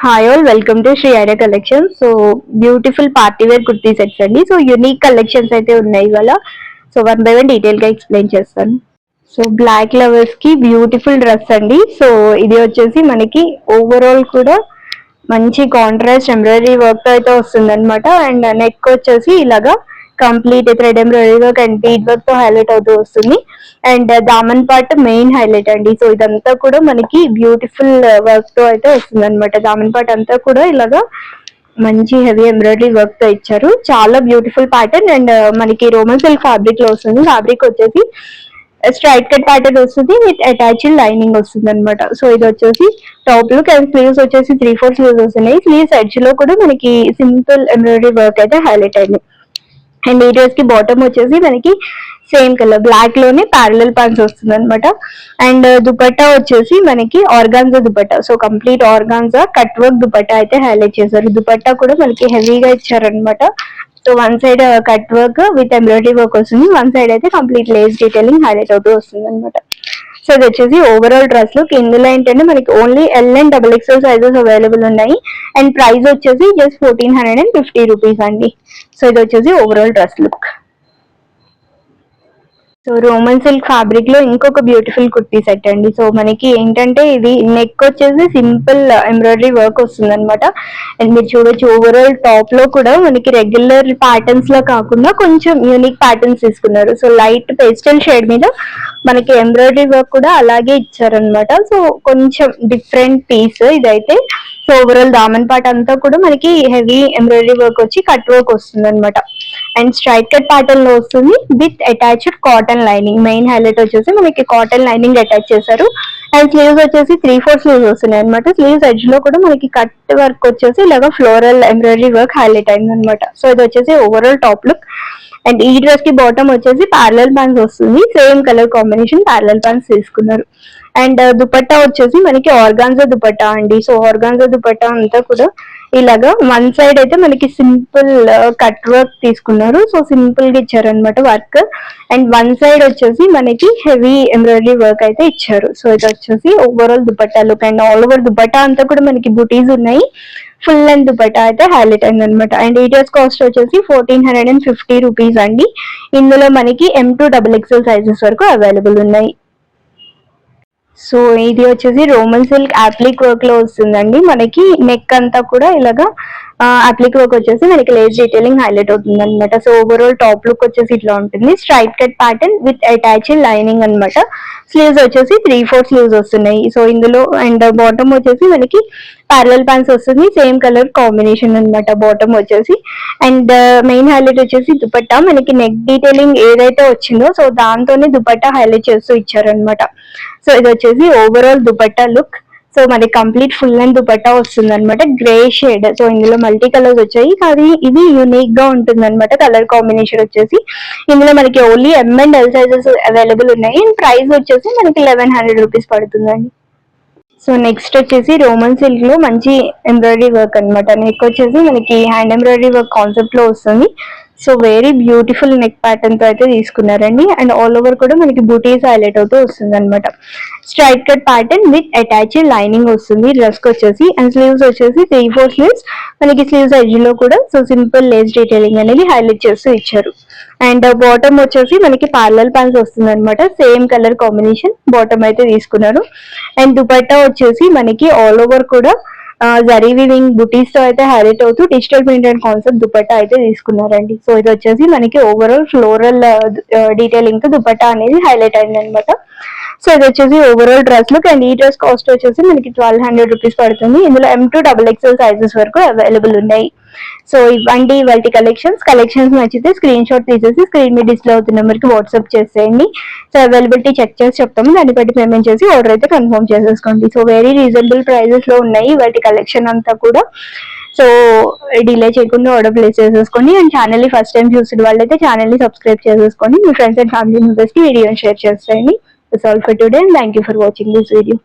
Hi all, welcome to Shri idea collection. So beautiful party wear kurti sets అండి. So unique collections అయితే ఉన్నాయి ఇవాళ. So one by one detail గా explain చేస్తాను. So black lovers కి beautiful dress అండి. సో ఇది వచ్చేసి మనకి ఓవరాల్ కూడా మంచి కాంట్రాస్ట్ ఎంబ్రాయిడరీ వర్క్ తో అయితే వస్తుంది అనమాట. అండ్ నెక్ వచ్చేసి ఇలాగా complete thread embroidery work and bead work తో హైలైట్ అవుతూ వస్తుంది. And Daman part main highlight అండి. సో ఇదంతా కూడా మనకి బ్యూటిఫుల్ వర్క్ తో అయితే వస్తుంది అనమాట. దామన్ పార్ట్ అంతా కూడా ఇలాగా మంచి హెవీ ఎంబ్రాయిడరీ వర్క్ తో ఇచ్చారు. చాలా బ్యూటిఫుల్ ప్యాటర్న్. అండ్ మనకి రోమన్ సిల్క్ ఫ్యాబ్రిక్ లో వస్తుంది. ఫ్యాబ్రిక్ వచ్చేసి స్ట్రైట్ కట్ ప్యాటర్న్ వస్తుంది విత్ అటాచ్డ్ లైనింగ్ వస్తుంది అనమాట. సో ఇది వచ్చేసి టాప్ లుక్. అండ్ స్లీవ్స్ వచ్చేసి 3/4 స్లీవ్స్ వస్తున్నాయి. స్లీవ్స్ ఎడ్జ్ లో కూడా మనకి సింపుల్ ఎంబ్రాయిడరీ వర్క్ అయితే హైలైట్ అయింది. అండ్ ఈ డ్రెస్ కి బాటమ్ వచ్చేసి మనకి సేమ్ కలర్ బ్లాక్ లోనే ప్యారలల్ పాన్స్ వస్తుంది అనమాట. అండ్ దుపట్టా వచ్చేసి మనకి organza dupatta. So complete organza cut work dupatta అయితే హైలైట్ చేశారు. దుపట్టా కూడా మనకి హెవీగా ఇచ్చారనమాట. So one side cut work with embroidery work వస్తుంది, వన్ సైడ్ అయితే కంప్లీట్ లేస్ డీటెయిలింగ్ హైలైట్ అవుతూ వస్తుంది అనమాట. సో ఇది వచ్చేసి ఓవరాల్ డ్రెస్ లుక్. ఇందులో ఏంటంటే మనకి only L and XXL sizes available ఉన్నాయి. అండ్ ప్రైస్ వచ్చేసి జస్ట్ 1450 రూపీస్ అండి. సో ఇది వచ్చేసి overall dress look. So Roman silk fabric లో ఇంకొక బ్యూటిఫుల్ కుర్తీ సెట్ అండి. సో మనకి ఏంటంటే ఇది నెక్ వచ్చేసి సింపుల్ ఎంబ్రాయిడరీ వర్క్ వస్తుంది అనమాట. అండ్ మీరు చూడొచ్చు ఓవరాల్ టాప్ లో కూడా మనకి రెగ్యులర్ ప్యాటర్న్స్ లో కాకుండా కొంచెం యూనిక్ ప్యాటర్న్స్ తీసుకున్నారు. సో లైట్ పేస్టల్ షేడ్ మీద మనకి ఎంబ్రాయిడరీ వర్క్ కూడా అలాగే ఇచ్చారనమాట. సో కొంచెం డిఫరెంట్ పీస్ ఇదైతే. సో ఓవరాల్ దామన్ పార్ట్ అంతా కూడా మనకి హెవీ ఎంబ్రాయిడరీ వర్క్ వచ్చి కట్ వర్క్ వస్తుంది అనమాట. అండ్ స్ట్రైట్ కట్ ప్యాటర్న్ లో వస్తుంది with attached cotton lining. Main highlight వచ్చేసి మనకి కాటన్ లైనింగ్ అటాచ్ చేశారు. అండ్ స్లీవ్స్ వచ్చేసి 3/4 స్లీవ్స్ వస్తున్నాయి అనమాట. స్లీవ్స్ ఎడ్జ్ లో కూడా మనకి కట్ వర్క్ వచ్చేసి ఇలాగా ఫ్లోరల్ ఎంబ్రాయిడరీ వర్క్ హైలైట్ అయింది అనమాట. సో ఇది వచ్చేసి ఓవరాల్ టాప్ లుక్. అండ్ ఈ డ్రెస్ కి బాటమ్ వచ్చేసి ప్యారలల్ ప్యాంట్స్ వస్తుంది. Same colour combination parallel pants తీసుకున్నారు. అండ్ దుపట్టా వచ్చేసి మనకి ఆర్గాన్జా దుపట్టా అండి. సో ఆర్గాన్జా దుపట్టా అంతా కూడా ఇలాగా వన్ సైడ్ అయితే మనకి సింపుల్ కట్ వర్క్ తీసుకున్నారు. సో సింపుల్ గా ఇచ్చారనమాట వర్క్. అండ్ వన్ సైడ్ వచ్చేసి మనకి హెవీ ఎంబ్రాయిడరీ వర్క్ అయితే ఇచ్చారు. సో ఇది వచ్చేసి overall dupatta look. And all over dupatta అంతా కూడా మనకి బుటీస్ ఉన్నాయి. ఫుల్ లెంత్ దుపట్టా అయితే హైలైట్ అయింది అనమాట. అండ్ ఈ డ్రెస్ కాస్ట్ వచ్చేసి 1450 రూపీస్ అండి. ఇందులో మనకి M to XXL సైజెస్ వరకు అవైలబుల్ ఉన్నాయి. సో ఇది వచ్చేసి రోమన్ సిల్క్ అప్లిక్ వర్క్ లో వస్తుందండి. మనకి నెక్ అంతా కూడా ఇలాగా అప్లిక్ వర్క్ వచ్చేసి మనకి లేస్ డీటెయిలింగ్ హైలైట్ అవుతుంది అనమాట. సో ఓవరాల్ టాప్ లుక్ వచ్చేసి ఇట్లా ఉంటుంది. Straight cut pattern with attached lining అనమాట. స్లీవ్స్ వచ్చేసి 3/4 స్లీవ్స్ వస్తున్నాయి. సో ఇందులో అండ్ బాటమ్ వచ్చేసి మనకి ప్యారలల్ ప్యాంట్స్ వస్తుంది. సేమ్ కలర్ కాంబినేషన్ అనమాట బాటమ్ వచ్చేసి. అండ్ మెయిన్ హైలైట్ వచ్చేసి దుపట్టా. మనకి నెక్ డీటెయిలింగ్ ఏదైతే వచ్చిందో సో దాంతోనే దుపట్టా హైలైట్ చేస్తూ ఇచ్చారనమాట. సో ఇది వచ్చేసి ఓవరాల్ దుపట్టా లుక్. సో మనకి కంప్లీట్ ఫుల్ లెంత్ దుపట్టా వస్తుంది అనమాట. Grey shade. సో ఇందులో మల్టీ కలర్స్ వచ్చాయి కానీ ఇది యూనిక్ గా ఉంటుంది అనమాట. కలర్ కాంబినేషన్ వచ్చేసి ఇందులో మనకి only M and L sizes available ఉన్నాయి. అండ్ ప్రైస్ వచ్చేసి మనకి 1100 రూపీస్ పడుతుందండి. సో నెక్స్ట్ వచ్చేసి రోమన్ సిల్క్ లో మంచి ఎంబ్రాయిడరీ వర్క్ అనమాట. నెక్ వచ్చేసి మనకి హ్యాండ్ ఎంబ్రాయిడరీ వర్క్ కాన్సెప్ట్ లో వస్తుంది. So very beautiful neck pattern తో అయితే తీసుకున్నారండి. అండ్ ఆల్ ఓవర్ కూడా మనకి బూటీస్ హైలైట్ అవుతూ వస్తుంది అనమాట. Straight cut pattern with attached lining వస్తుంది డ్రెస్ కి వచ్చేసి. అండ్ స్లీవ్స్ వచ్చేసి 3/4 స్లీవ్స్ మనకి. స్లీవ్స్ ఎడ్జ్ లో కూడా సో సింపుల్ లేస్ డీటెయిలింగ్ అనేది హైలైట్ చేస్తూ ఇచ్చారు. అండ్ బాటమ్ వచ్చేసి మనకి ప్యారలల్ ప్యాంట్స్ వస్తుంది అనమాట. సేమ్ కలర్ కాంబినేషన్ బాటమ్ అయితే తీసుకున్నారు. అండ్ దుపట్టా వచ్చేసి మనకి ఆల్ ఓవర్ కూడా జరీ వివింగ్ బుటీస్ తో అయితే హైలైట్ అవుతూ digital print and concept dupatta అయితే తీసుకున్నారండి. సో ఇది వచ్చేసి మనకి ఓవరాల్ ఫ్లోరల్ డీటెయిలింగ్ తో దుపట్టా అనేది హైలైట్ అయింది అనమాట. సో ఇది వచ్చేసి ఓవరాల్ డ్రెస్ లుక్. అండ్ ఈ డ్రెస్ కాస్ట్ వచ్చేసి మనకి 1200 రూపీస్ పడుతుంది. ఇందులో M to XXL సైజెస్ వరకు అవైలబుల్ ఉన్నాయి. సో ఇవ్వండి ఇవాళ కలెక్షన్స్ నచ్చితే స్క్రీన్ షాట్ తీసేసి స్క్రీన్ మీద డిస్ప్లే అవుతున్న నెంబర్కి వాట్సాప్ చేసేయండి. సో అవైలబిలిటీ చెక్ చేసి చెప్తాము, దాన్ని బట్టి పేమెంట్ చేసి ఆర్డర్ అయితే కన్ఫర్మ్ చేసేసుకోండి. సో వెరీ రీజనబుల్ ప్రైజెస్ లో ఉన్నాయి ఇవాళ కలెక్షన్ అంతా కూడా. సో డిలే చేయకుండా ఆర్డర్ ప్లేస్ చేసేసుకోండి. అండ్ ఛానల్ ని ఫస్ట్ టైం చూసిన వాళ్ళైతే ఛానల్ ని సబ్స్క్రైబ్ చేసేసుకోండి. మీ ఫ్రెండ్స్ అండ్ ఫ్యామిలీ మెంబర్స్ కి వీడియోని షేర్ చేసేయండి. That's all for today and thank you for watching this video.